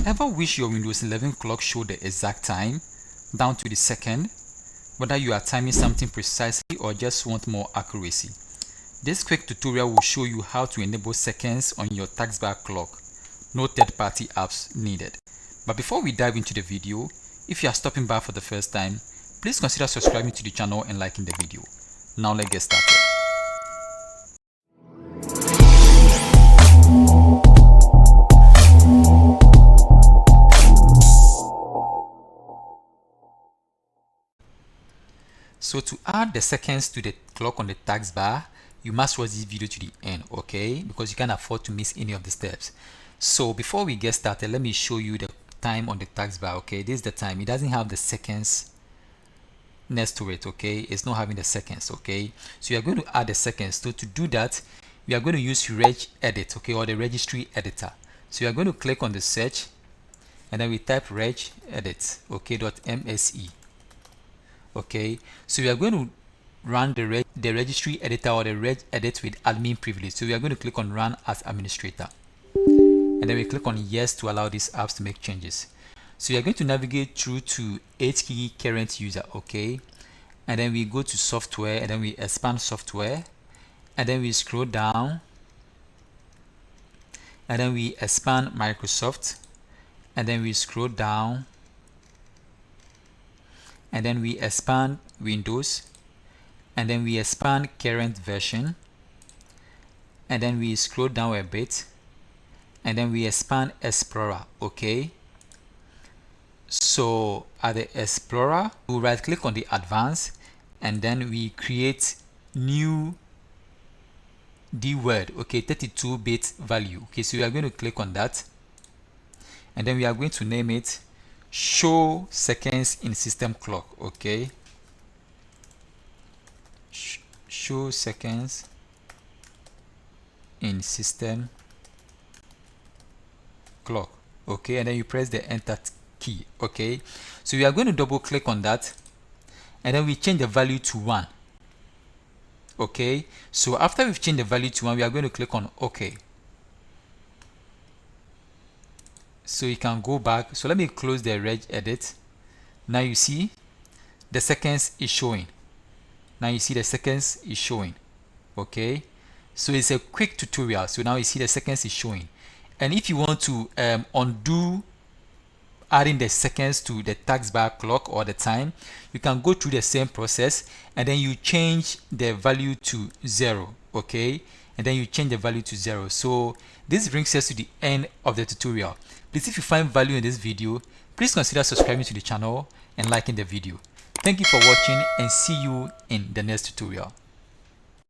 Ever wish your Windows 11 clock showed the exact time, down to the second, whether you are timing something precisely or just want more accuracy? This quick tutorial will show you how to enable seconds on your Taskbar clock. No third-party apps needed. But before we dive into the video, if you are stopping by for the first time, please consider subscribing to the channel and liking the video. Now let's get started. So to add the seconds to the clock on the Taskbar, you must watch this video to the end, okay? Because you can't afford to miss any of the steps. So before we get started, let me show you the time on the Taskbar, okay? This is the time. It doesn't have the seconds next to it, okay? It's not having the seconds, okay? So you are going to add the seconds. So to do that, we are going to use regedit, okay, or the registry editor. So you are going to click on the search, and then we type regedit, okay, .mse. Okay, so we are going to run the registry editor or the regedit with admin privilege. So we are going to click on run as administrator, and then we click on yes to allow these apps to make changes. So we are going to navigate through to HKey current user, okay, and then we go to software, and then we expand software, and then we scroll down, and then we expand Microsoft, and then we scroll down, and then we expand Windows, and then we expand current version, and then we scroll down a bit, and then we expand Explorer, okay? So at the Explorer, we right click on the advanced, and then we create new D-word, okay, 32-bit value. Okay, so we are going to click on that, and then we are going to name it show seconds in system clock, okay? Show seconds in system clock, okay, and then you press the enter key, okay? So we are going to double click on that, and then we change the value to 1, okay? So after we've changed the value to 1, we are going to click on OK. So you can go back. So let me close the regedit. Now you see the seconds is showing. Now you see the seconds is showing, okay? So it's a quick tutorial. So now you see the seconds is showing, and if you want to undo adding the seconds to the Taskbar clock or the time, you can go through the same process, and then you change the value to 0, okay, and then you change the value to 0. So this brings us to the end of the tutorial. Please, if you find value in this video, please consider subscribing to the channel and liking the video. Thank you for watching, and see you in the next tutorial.